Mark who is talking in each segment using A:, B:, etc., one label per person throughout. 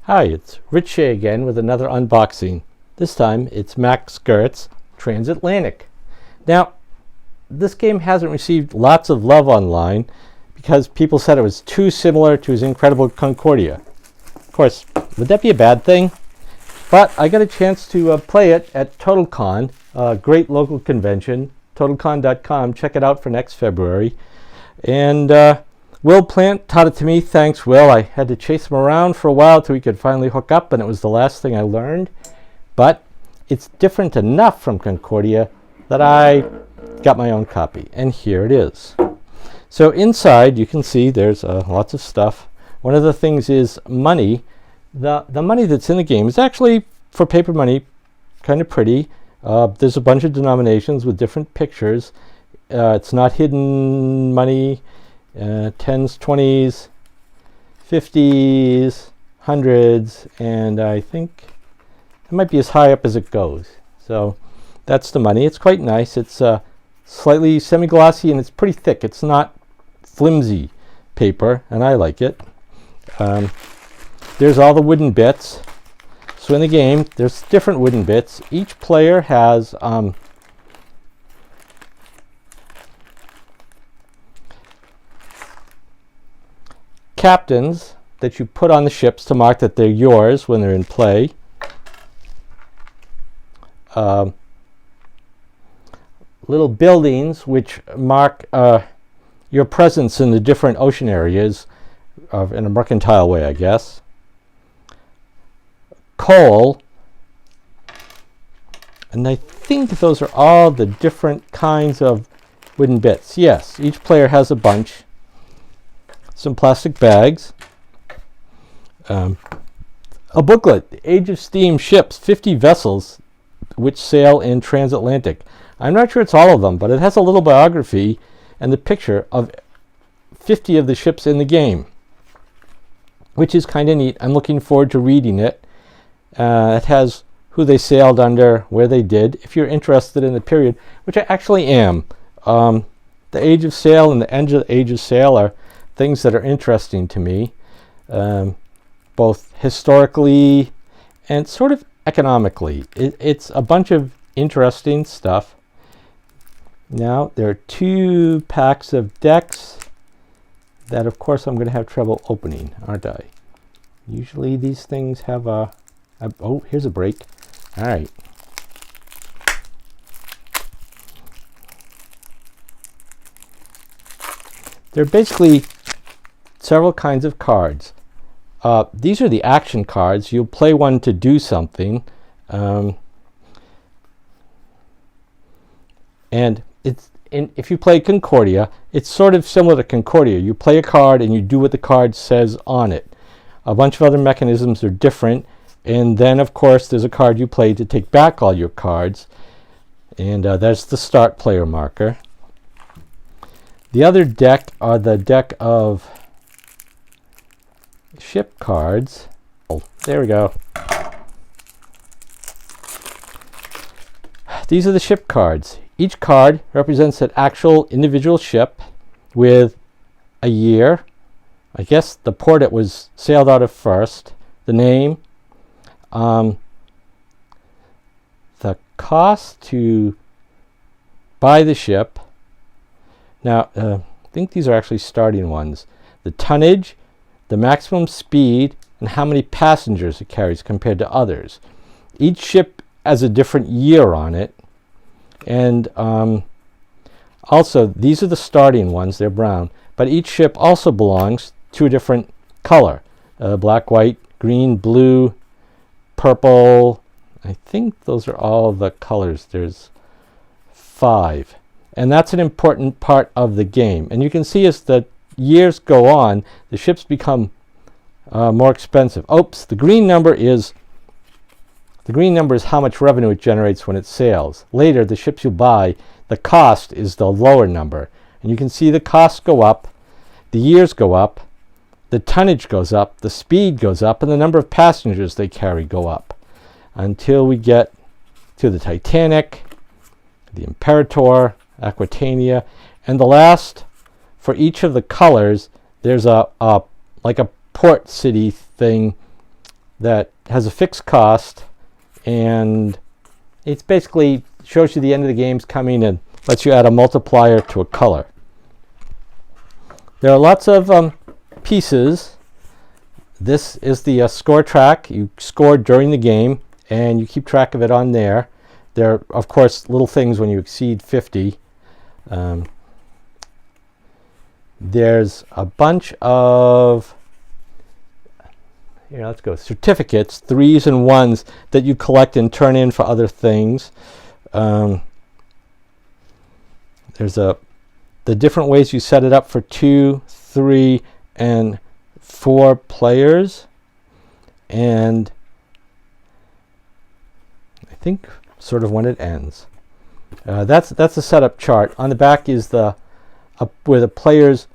A: Hi, it's Rich Shea again with another unboxing. This time it's Mac Gerdts Transatlantic. Now, this game hasn't received lots of love online because people said it was too similar to his incredible Concordia. Of course, would that be a bad thing? But I got a chance to play it at TotalCon, a great local convention, TotalCon.com. Check it out for next February. And Will Plant taught it to me. Thanks, Will. I had to chase him around for a while till we could finally hook up, and it was the last thing I learned. But it's different enough from Concordia that I got my own copy, and here it is. So inside, you can see there's lots of stuff. One of the things is money. The money that's in the game is actually, for paper money, kind of pretty. There's a bunch of denominations with different pictures. It's not hidden money. 10s, 20s, 50s, 100s, and I think it might be as high up as it goes. So that's the money. It's quite nice. It's slightly semi-glossy and it's pretty thick. It's not flimsy paper, and I like it. There's all the wooden bits. So in the game, there's different wooden bits. Each player has captains that you put on the ships to mark that they're yours when they're in play. Little buildings which mark your presence in the different ocean areas in a mercantile way, I guess. Coal, and I think those are all the different kinds of wooden bits. Yes, each player has a bunch. Some plastic bags, a booklet, The Age of Steam Ships, 50 Vessels which Sail in Transatlantic. I'm not sure it's all of them, but it has a little biography and the picture of 50 of the ships in the game, which is kind of neat. I'm looking forward to reading it. It has who they sailed under, where they did, if you're interested in the period, which I actually am. The Age of Sail and the end of the Age of Sail are things that are interesting to me, both historically and sort of economically. It's a bunch of interesting stuff. Now, there are 2 packs of decks that, of course, I'm going to have trouble opening, aren't I? Usually these things have oh, here's a break. All right. They're basically several kinds of cards. These are the action cards. You'll play one to do something. And if you play Concordia, it's sort of similar to Concordia. You play a card and you do what the card says on it. A bunch of other mechanisms are different. And then, of course, there's a card you play to take back all your cards. And that's the start player marker. The other deck are the deck of ship cards. Oh, there we go. These are the ship cards. Each card represents an actual individual ship with a year, I guess the port it was sailed out of first, the name, the cost to buy the ship. Now, I think these are actually starting ones. The tonnage, the maximum speed, and how many passengers it carries compared to others. Each ship has a different year on it. And also, these are the starting ones. They're brown. But each ship also belongs to a different color. Black, white, green, blue, purple. I think those are all the colors. There's 5. And that's an important part of the game. And you can see as the years go on, the ships become more expensive. Oops, the green number is how much revenue it generates when it sails. Later, the ships you buy, the cost is the lower number. And you can see the costs go up, the years go up, the tonnage goes up, the speed goes up, and the number of passengers they carry go up. Until we get to the Titanic, the Imperator, Aquitania, and the last, for each of the colors, there's like a port city thing that has a fixed cost, and it's basically shows you the end of the game's coming and lets you add a multiplier to a color. There are lots of pieces. This is the score track. You score during the game, and you keep track of it on there. There are, of course, little things when you exceed 50. There's a bunch of, let's go, certificates, 3s and 1s, that you collect and turn in for other things. There's the different ways you set it up for 2, 3, and 4 players. And I think sort of when it ends. That's the setup chart. On the back is where the players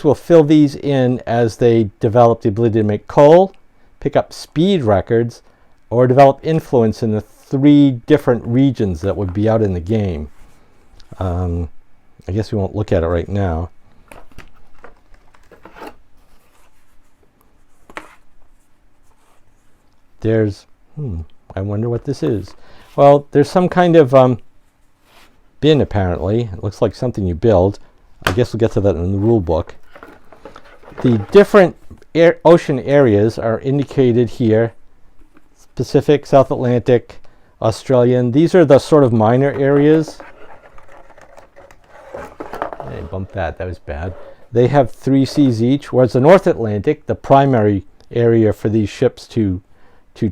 A: will fill these in as they develop the ability to make coal, pick up speed records, or develop influence in the 3 different regions that would be out in the game. I guess we won't look at it right now. There's, I wonder what this is. Well, there's some kind of bin, apparently. It looks like something you build. I guess we'll get to that in the rule book. The different ocean areas are indicated here. Pacific, South Atlantic, Australian. These are the sort of minor areas. Hey, bump that. That was bad. They have 3 seas each, whereas the North Atlantic, the primary area for these ships to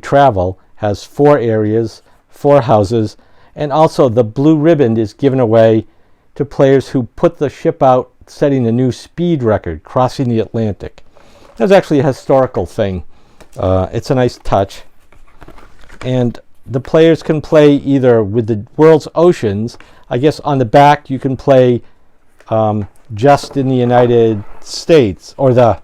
A: travel, has 4 areas, 4 houses, and also the blue ribbon is given away to players who put the ship out setting a new speed record crossing the Atlantic. That's actually a historical thing. It's a nice touch. And the players can play either with the world's oceans. I guess on the back you can play just in the United States, or the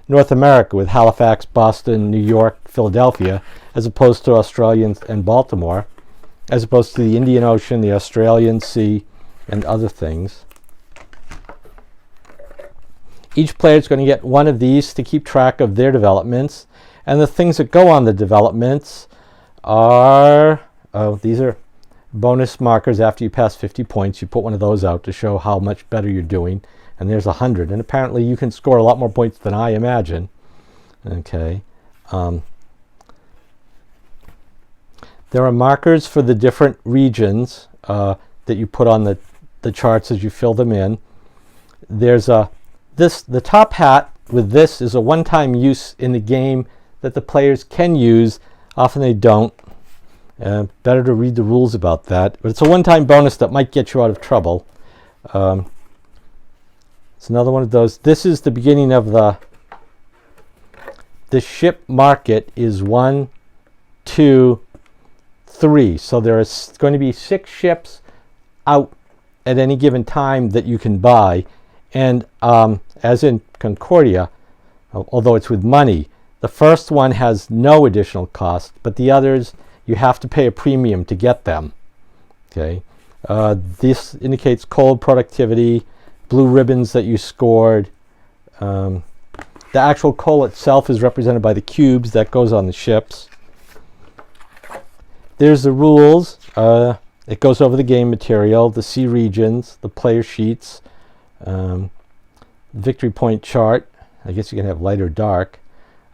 A: North America with Halifax, Boston, New York, Philadelphia, as opposed to Australia and Baltimore, as opposed to the Indian Ocean, the Australian Sea, and other things. Each player is going to get one of these to keep track of their developments, and the things that go on the developments are, these are bonus markers. After you pass 50 points, you put one of those out to show how much better you're doing, and there's 100, and apparently you can score a lot more points than I imagine. Okay. There are markers for the different regions that you put on the charts as you fill them in. There's the top hat with this is a one-time use in the game that the players can use. Often they don't. Better to read the rules about that. But it's a one-time bonus that might get you out of trouble. It's another one of those. This is the beginning of the ship market is 1, 2, 3. So there is going to be 6 ships out at any given time that you can buy. And as in Concordia, although it's with money, the first one has no additional cost, but the others you have to pay a premium to get them. Okay, this indicates coal productivity, blue ribbons that you scored. The actual coal itself is represented by the cubes that goes on the ships. There's the rules. It goes over the game material, the sea regions, the player sheets, victory point chart. I guess you can have light or dark.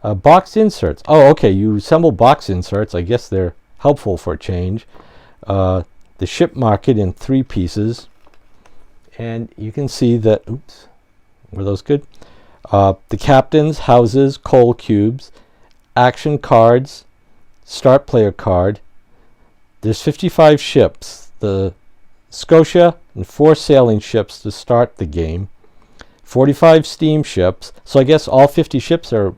A: Box inserts. Oh, okay, you assemble box inserts. I guess they're helpful for a change. The ship market in 3 pieces. And you can see that, oops, were those good? The captains, houses, coal cubes, action cards, start player card. There's 55 ships. The Scotia and 4 sailing ships to start the game. 45 steamships. So I guess all 50 ships are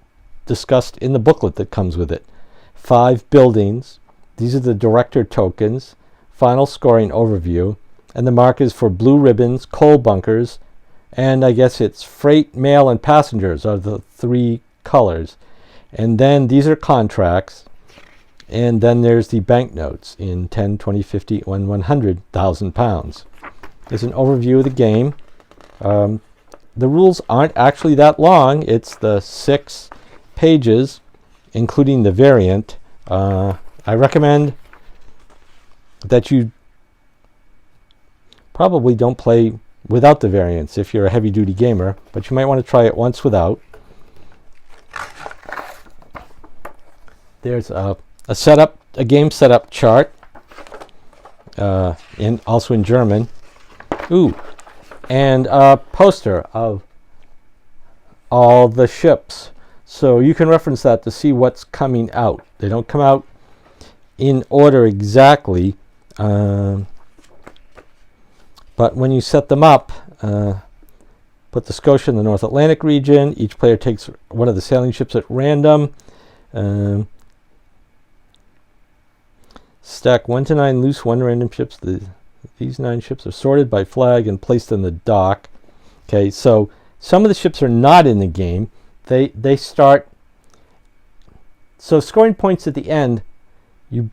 A: discussed in the booklet that comes with it. 5 buildings. These are the director tokens. Final scoring overview. And the markers for blue ribbons, coal bunkers, and I guess it's freight, mail, and passengers are the 3 colors. And then these are contracts. And then there's the banknotes in 10, 20, 50, and 100,000 pounds. There's an overview of the game. The rules aren't actually that long. It's the 6 pages. including the variant. I recommend that you probably don't play without the variants if you're a heavy-duty gamer, but you might want to try it once without. There's a game setup chart, also in German. Ooh, and a poster of all the ships. So you can reference that to see what's coming out. They don't come out in order exactly, but when you set them up, put the Scotia in the North Atlantic region. Each player takes one of the sailing ships at random. Stack 1 to 9 loose 1 random ships. These 9 ships are sorted by flag and placed in the dock. Okay, so some of the ships are not in the game. They start. So scoring points at the end, you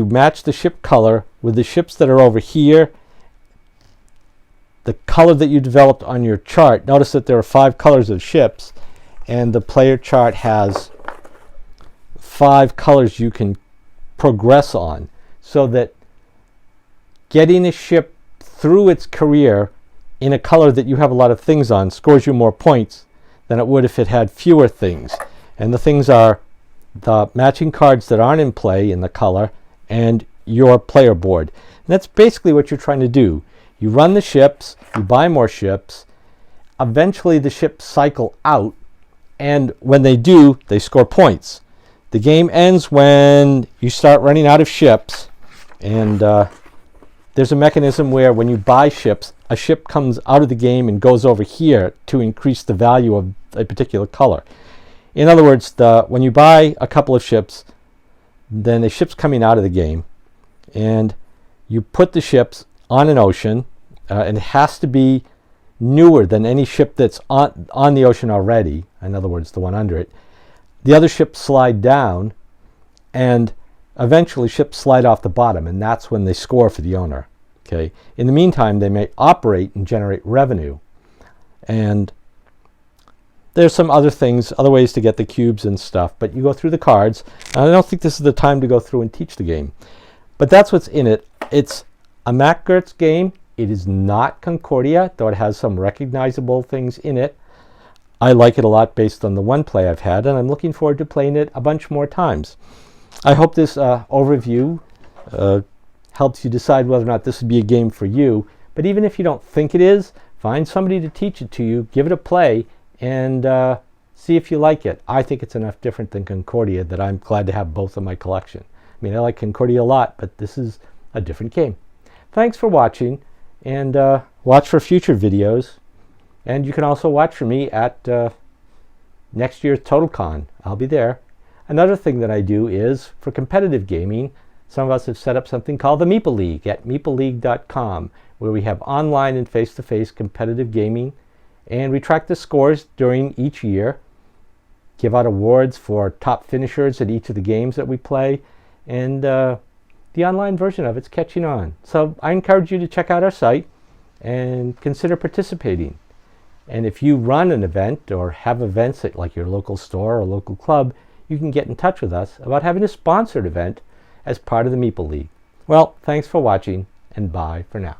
A: match the ship color with the ships that are over here. The color that you developed on your chart. Notice that there are 5 colors of ships, and the player chart has 5 colors you can progress on, so that getting a ship through its career in a color that you have a lot of things on scores you more points than it would if it had fewer things. And the things are the matching cards that aren't in play in the color and your player board. And that's basically what you're trying to do. You run the ships, you buy more ships, eventually the ships cycle out, and when they do, they score points. The game ends when you start running out of ships, and there's a mechanism where when you buy ships, a ship comes out of the game and goes over here to increase the value of a particular color. In other words, when you buy a couple of ships, then the ship's coming out of the game, and you put the ships on an ocean, and it has to be newer than any ship that's on the ocean already, in other words, the one under it. The other ships slide down, and eventually ships slide off the bottom, and that's when they score for the owner. Okay. In the meantime, they may operate and generate revenue. And there's some other things, other ways to get the cubes and stuff, but you go through the cards. And I don't think this is the time to go through and teach the game. But that's what's in it. It's a Mac Gerdts game. It is not Concordia, though it has some recognizable things in it. I like it a lot based on the one play I've had, and I'm looking forward to playing it a bunch more times. I hope this overview helps you decide whether or not this would be a game for you. But even if you don't think it is, find somebody to teach it to you, give it a play, and see if you like it. I think it's enough different than Concordia that I'm glad to have both in my collection. I mean, I like Concordia a lot, but this is a different game. Thanks for watching, and watch for future videos. And you can also watch for me at next year's TotalCon. I'll be there. Another thing that I do is, for competitive gaming, some of us have set up something called the Meeple League at meepleleague.com, where we have online and face-to-face competitive gaming, and we track the scores during each year, give out awards for top finishers at each of the games that we play, and the online version of it's catching on. So I encourage you to check out our site and consider participating. And if you run an event or have events at like your local store or local club, you can get in touch with us about having a sponsored event as part of the Meeple League. Well, thanks for watching, and bye for now.